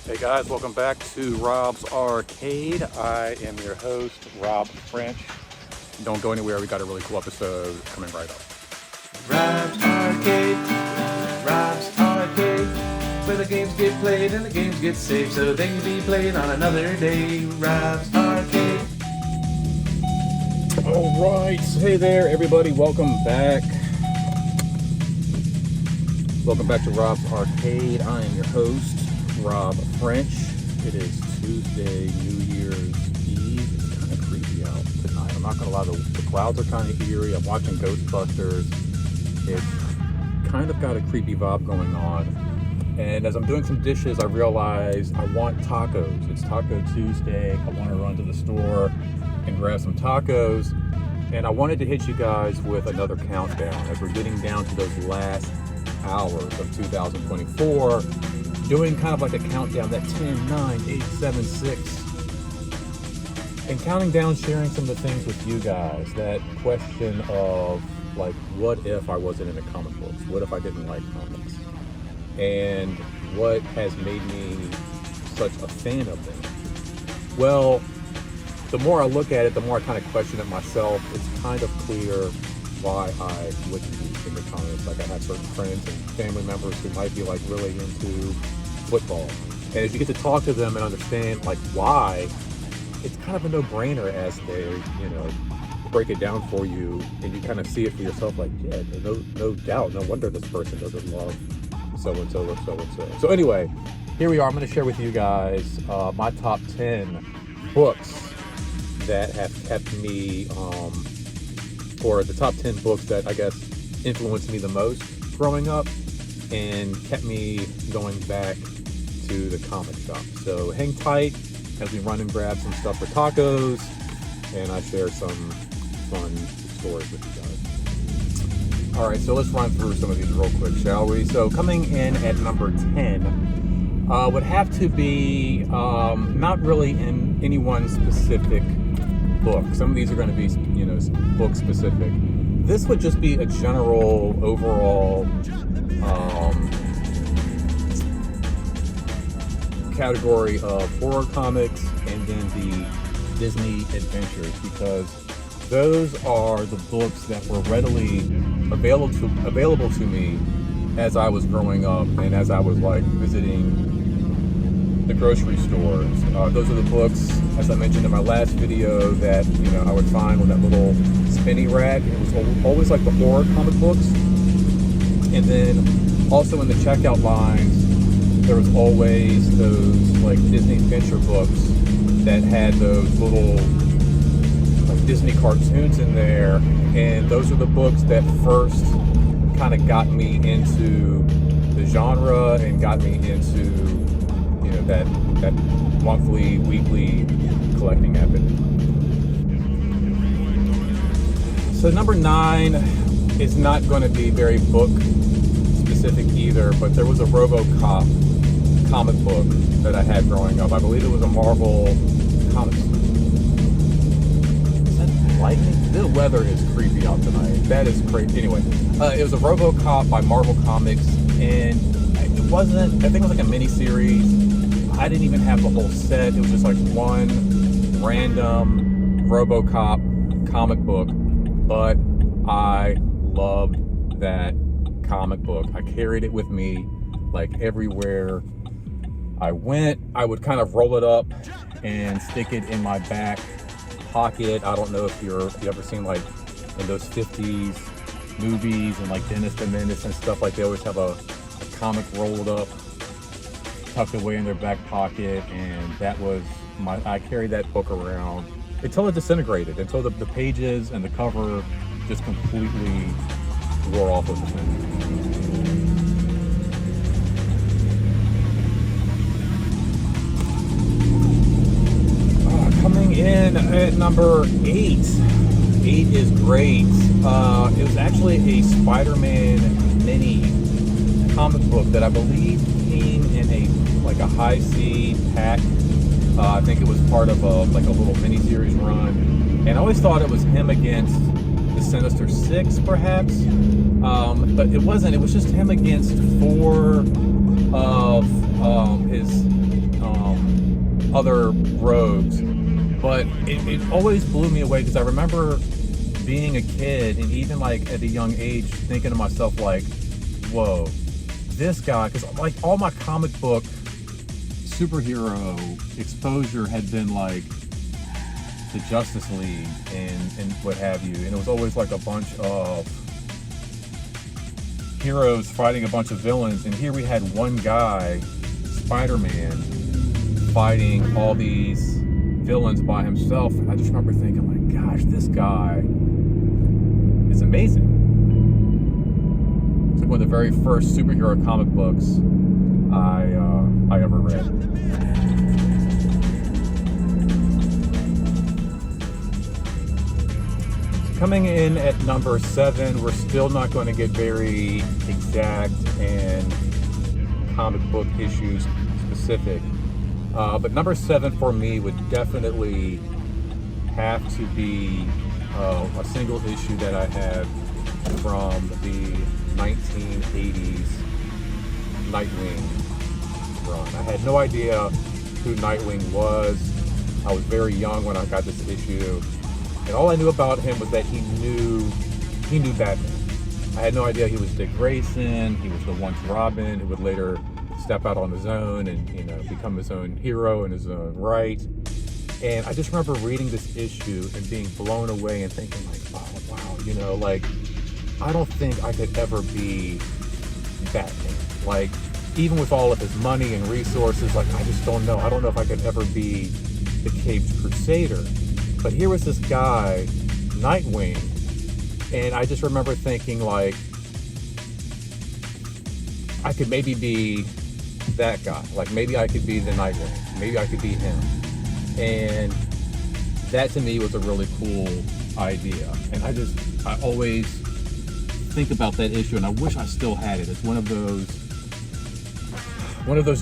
Hey guys, welcome back to Rob's Arcade. I am your host, Rob French. Don't go anywhere, we got a really cool episode coming right up. Rob's Arcade, Rob's Arcade, where the games get played and the games get saved so they can be played on another day. Rob's Arcade. Alright, hey there everybody, welcome back. Welcome back to Rob's Arcade. I am your host, Rob French. It is Tuesday, New Year's Eve. It's kind of creepy out tonight. I'm not going to lie, the clouds are kind of eerie. I'm watching Ghostbusters. It's kind of got a creepy vibe going on. And as I'm doing some dishes, I realize I want tacos. It's Taco Tuesday. I want to run to the store and grab some tacos. And I wanted to hit you guys with another countdown as we're getting down to those last hours of 2024. Doing kind of like a countdown, that 10, 9, 8, 7, 6. And counting down, sharing some of the things with you guys. That question of, like, what if I wasn't into comic books? What if I didn't like comics? And what has made me such a fan of them? Well, the more I look at it, the more I kind of question it myself. It's kind of clear why I wouldn't be into comics. Like, I have certain friends and family members who might be, like, really into football. And as you get to talk to them and understand, like, why, it's kind of a no-brainer as they, break it down for you, and you kind of see it for yourself, like, yeah, no doubt, no wonder this person doesn't love so-and-so or so-and-so. So anyway, here we are. I'm going to share with you guys my top 10 books that have kept me, or the top 10 books that I guess influenced me the most growing up and kept me going back to the comic shop. So hang tight as we run and grab some stuff for tacos, and I share some fun stories with you guys. All right, so let's run through some of these real quick, shall we? So coming in at number 10 would have to be not really in any one specific book. Some of these are going to be, book specific. This would just be a general, overall category of horror comics, and then the Disney adventures, because those are the books that were readily available to me as I was growing up and as I was like visiting the grocery stores. Those are the books, as I mentioned in my last video, that I would find on that little spinny rack. It was always like the horror comic books, and then also in the checkout lines there was always those like Disney adventure books that had those little like Disney cartoons in there, and those are the books that first kind of got me into the genre and got me into that monthly, weekly collecting habit. So number 9 is not going to be very book specific either, but there was a RoboCop comic book that I had growing up. I believe it was a Marvel comics. Is that lightning? The weather is creepy out tonight. That is crazy. Anyway, it was a RoboCop by Marvel Comics, and it wasn't, I think it was like a mini series. I didn't even have the whole set. It was just like one random RoboCop comic book, but I loved that comic book. I carried it with me like everywhere I went. I would kind of roll it up and stick it in my back pocket. I don't know if you ever seen like in those 50s movies and like Dennis the Menace and stuff, like they always have a comic rolled up, tucked away in their back pocket, and that was I carried that book around until it disintegrated, until the pages and the cover just completely wore off of the thing. Coming in at number 8. 8 is great. It was actually a Spider-Man mini comic book that I believe came in a high C pack. I think it was part of a little mini-series run, and I always thought it was him against the Sinister Six, perhaps, but it wasn't. It was just him against 4 of his other rogues, but it always blew me away because I remember being a kid and even like at a young age thinking to myself like, whoa, this guy, because like all my comic book superhero exposure had been like the Justice League and what have you, and it was always like a bunch of heroes fighting a bunch of villains, and here we had one guy, Spider-Man, fighting all these villains by himself. And I just remember thinking like, gosh, this guy is amazing. It's like one of the very first superhero comic books I ever read. Coming in at number 7, we're still not going to get very exact and comic book issues specific. But number 7 for me would definitely have to be a single issue that I had from the 1980s Nightwing run. I had no idea who Nightwing was. I was very young when I got this issue. And all I knew about him was that he knew Batman. I had no idea he was Dick Grayson. He was the once Robin who would later step out on his own and become his own hero in his own right. And I just remember reading this issue and being blown away and thinking like, oh wow, like I don't think I could ever be Batman. Like even with all of his money and resources, like I just don't know. I don't know if I could ever be the Caped Crusader. But here was this guy, Nightwing, and I just remember thinking like, I could maybe be that guy. Like maybe I could be the Nightwing. Maybe I could be him. And that to me was a really cool idea. And I always think about that issue and I wish I still had it. It's one of those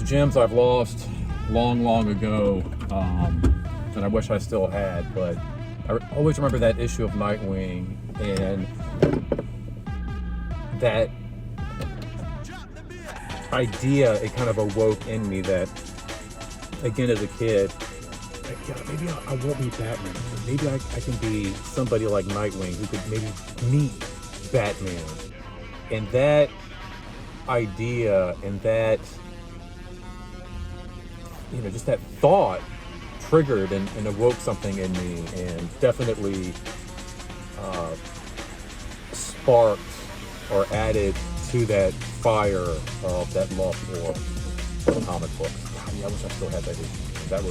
gems I've lost long ago. And I wish I still had, but I always remember that issue of Nightwing and that idea. It kind of awoke in me that, again, as a kid, like, yeah, maybe I won't be Batman, but maybe I can be somebody like Nightwing who could maybe meet Batman. And that idea and that, just that thought triggered and awoke something in me and definitely sparked or added to that fire of that love for comic books. God, yeah, I wish I still had that issue. That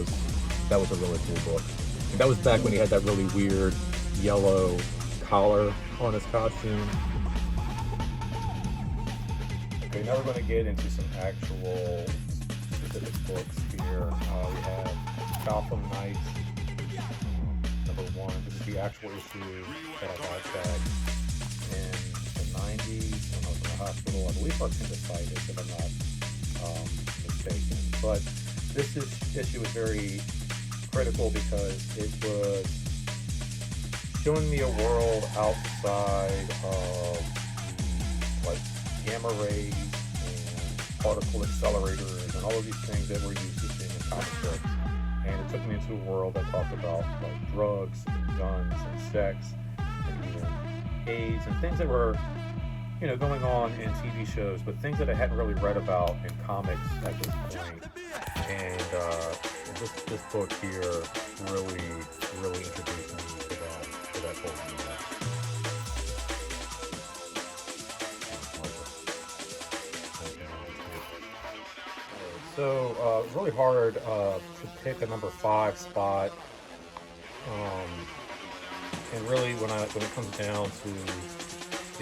was a really cool book. And that was back when he had that really weird yellow collar on his costume. Okay, now we're going to get into some actual specific books here. We have Gotham Knights, number 1. This is the actual issue that I got back in the 90s when I was in the hospital. I believe appendicitis, if I'm not mistaken. But this issue was very critical because it was showing me a world outside of like gamma rays and particle accelerators and all of these things that we're used to seeing in comic books. And it took me into a world that talked about like drugs and guns and sex and even AIDS and things that were, going on in TV shows, but things that I hadn't really read about in comics at this point. And this book here really introduced me to that whole universe. So it's really hard to pick a number 5 spot, and really when it comes down to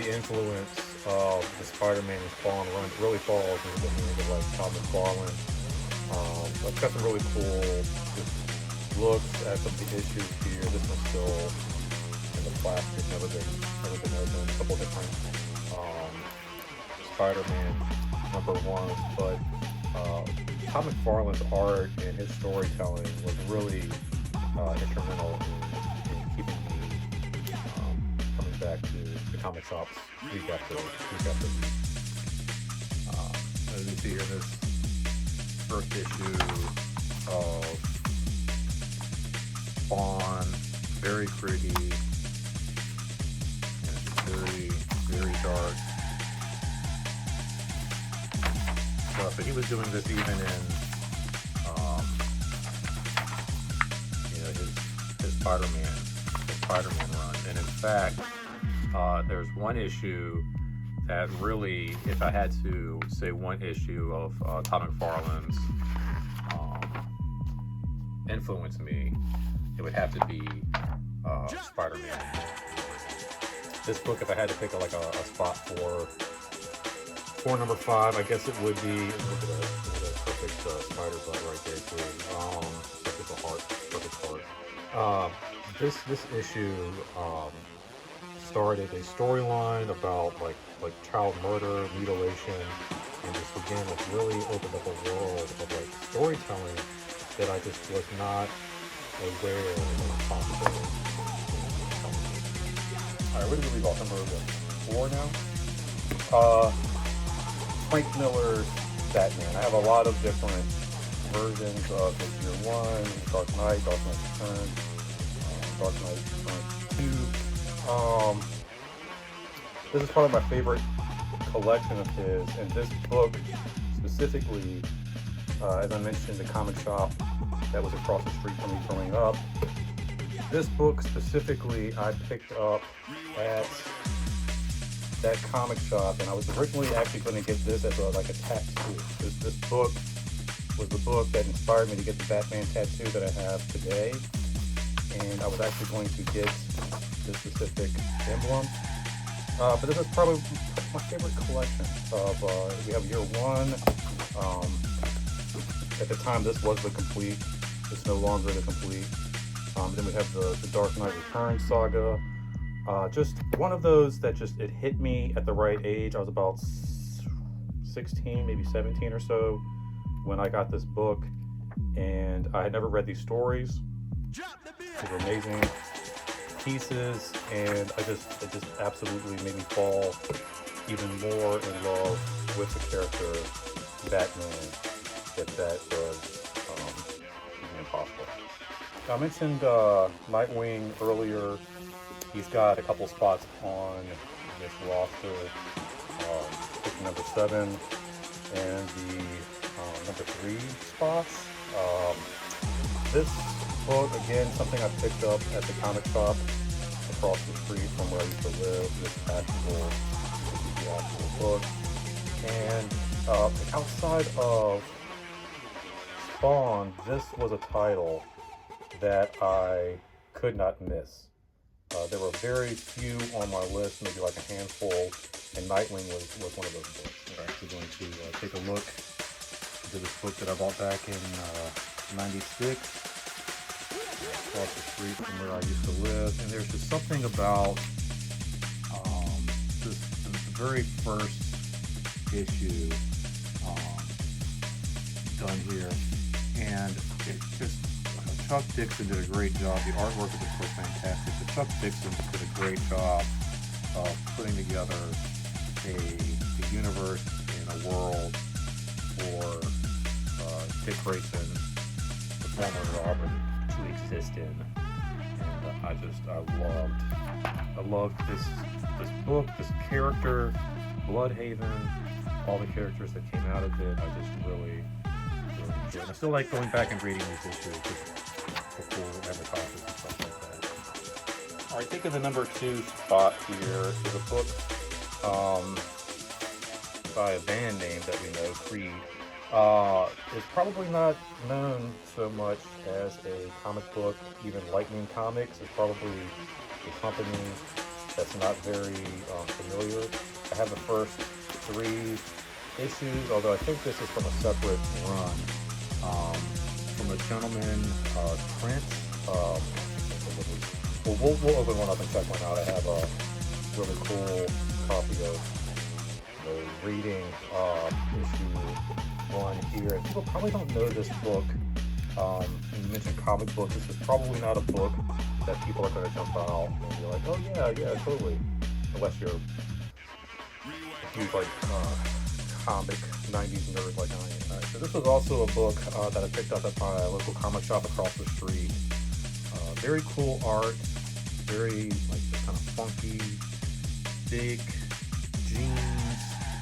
the influence of the Spider-Man and Spawn run, it really falls into the hands of like Todd McFarlane. I've got some really cool just looks at some of the issues here. This one's still in the plastic, never been open. A couple different Spider-Man number 1s, but Todd McFarlane's art and his storytelling was really instrumental in keeping me coming back to the comic shops week after week. As you see here, this first issue of Spawn, very gritty, and very, very dark stuff. But he was doing this even in, his Spider-Man run. And in fact, there's one issue that really, if I had to say one issue of Todd McFarlane's influenced me, it would have to be Spider-Man. This book, if I had to pick a spot for number 5, I guess it would be, look at that perfect spider butt right there too. Such a heart, perfect heart. This issue started a storyline about like child murder, mutilation, and just again really opened up a world of storytelling that I just was not aware of possibility. Alright, where did we leave off? Number 4 now? Frank Miller's Batman. I have a lot of different versions of this Year 1, Dark Knight, Dark Knight Returns, Dark Knight Returns 2. This is probably my favorite collection of his, and this book specifically, as I mentioned, the comic shop that was across the street from me growing up. This book specifically I picked up at that comic shop, and I was originally actually going to get this as a tattoo. This book was the book that inspired me to get the Batman tattoo that I have today, and I was actually going to get this specific emblem. But this is probably my favorite collection of, we have Year 1. At the time, this was the complete. It's no longer the complete. Then we have the Dark Knight Returns saga. Just one of those that it hit me at the right age. I was about 16, maybe 17 or so when I got this book, and I had never read these stories. They were amazing pieces, and it just absolutely made me fall even more in love with the character Batman. That was even impossible. I mentioned Nightwing earlier. He's got a couple spots on this roster, pick number 7 and the number 3 spots. This book, again, something I picked up at the comic shop across the street from where I used to live. This is the actual book. And outside of Spawn, this was a title that I could not miss. There were very few on my list, maybe like a handful, and Nightwing was one of those books. We're actually going to take a look into this book that I bought back in '96, across the street from where I used to live. And there's just something about the very first issue done here, and it just, Chuck Dixon did a great job. The artwork of this was fantastic, but Chuck Dixon did a great job of putting together a universe and a world for Dick Grayson, the former Robin, to exist in. And I loved this book, this character, Bloodhaven, all the characters that came out of it. I just really enjoyed it. I still like going back and reading these issues just before advertisements and stuff like that. All right, I think of the number 2 spot here is a book by a band name that we know, Creed. It's probably not known so much as a comic book. Even Lightning Comics is probably a company that's not very familiar. I have the first 3 issues, although I think this is from a separate run. From a gentleman, Prince. We'll open one up and check one out. I have a really cool copy of the reading issue 1 here. And people probably don't know this book. You mentioned comic books. This is probably not a book that people are going to jump out and be like, oh yeah, totally. Unless you're a huge comic 90s nerd like I am. So this was also a book that I picked up at my local comic shop across the street. Very cool art, very like kind of funky, big jeans,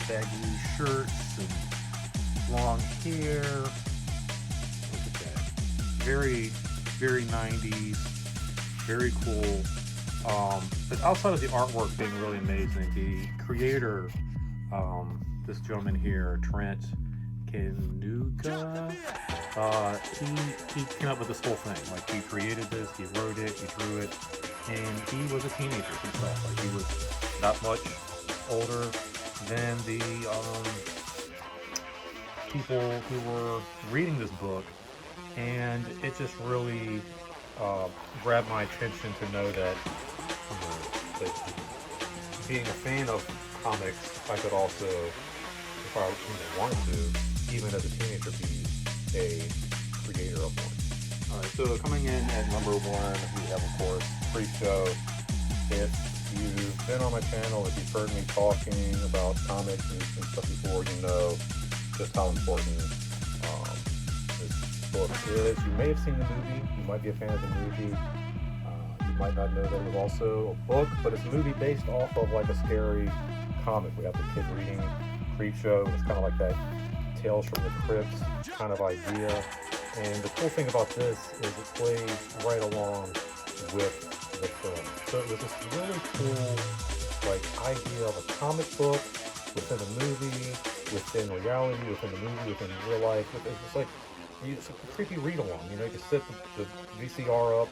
baggy shirts, and long hair. Look at that. Very, very 90s, very cool. But outside of the artwork being really amazing, the creator, this gentleman here, Trent Kanuga, he came up with this whole thing. Like, he created this, he wrote it, he drew it, and he was a teenager himself. Like, he was not much older than the people who were reading this book, and it just really grabbed my attention to know that, that being a fan of comics, I could also, if I wanted to, even as a teenager, be a creator of one. Alright, so coming in at number 1, we have, of course, Creepshow. If you've been on my channel, if you've heard me talking about comics and stuff before, you know just how important this book is. You may have seen the movie, you might be a fan of the movie. You might not know that it was also a book, but it's a movie based off of like a scary comic. We have the kid reading Creepshow, and it's kind of like that Tales from the Crypt kind of idea. And the cool thing about this is it plays right along with the film. So it was this really cool like idea of a comic book within a movie, within reality, within the movie, within real life. It's just like it's a creepy read along. You know, you can set the VCR up,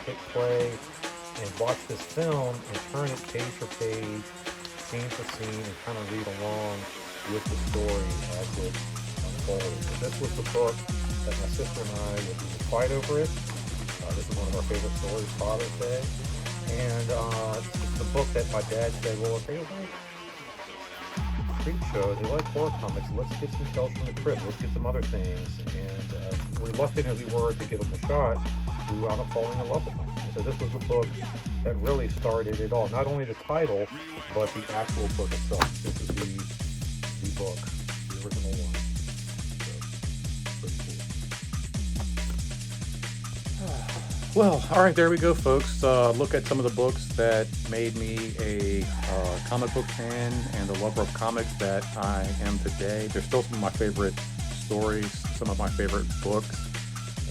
hit play, and watch this film and turn it page for page, scene for scene, and kind of read along with the story as it unfolds. And this was the book that my sister and I would fight over it. This is one of our favorite stories, Father's Day. And it's the book that my dad said, well, if they like Creepshow, they like horror comics, let's get some Tales from the Crypt, let's get some other things. And reluctant as we were to give them a shot, we wound up falling in love with them. And so this was the book that really started it all. Not only the title, but the actual book itself. This is the book, the original one. So, pretty cool. Well, all right, there we go, folks. Look at some of the books that made me a comic book fan and a lover of comics that I am today. They're still some of my favorite stories, some of my favorite books.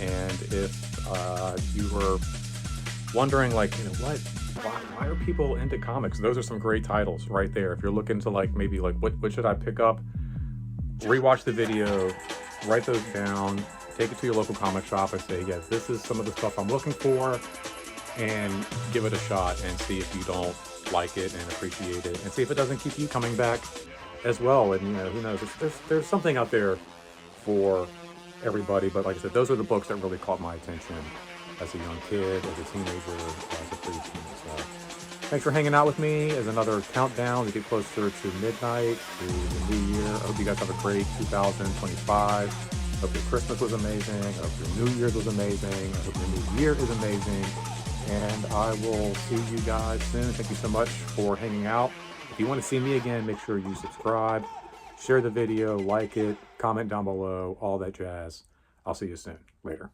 And if you were wondering, like, why are people into comics? Those are some great titles right there. If you're looking to, like, maybe, like, what should I pick up? Rewatch the video, write those down, take it to your local comic shop and say, yes, this is some of the stuff I'm looking for, and give it a shot and see if you don't like it and appreciate it, and see if it doesn't keep you coming back as well. And, who knows, there's something out there for everybody. But like I said, those are the books that really caught my attention as a young kid, as a teenager, as a preteen. So thanks for hanging out with me as another countdown to get closer to midnight, to the new year. I hope you guys have a great 2025. I hope your Christmas was amazing. I hope your New Year's was amazing. I hope your New Year is amazing. And I will see you guys soon. Thank you so much for hanging out. If you want to see me again, make sure you subscribe, share the video, like it, comment down below, all that jazz. I'll see you soon. Later.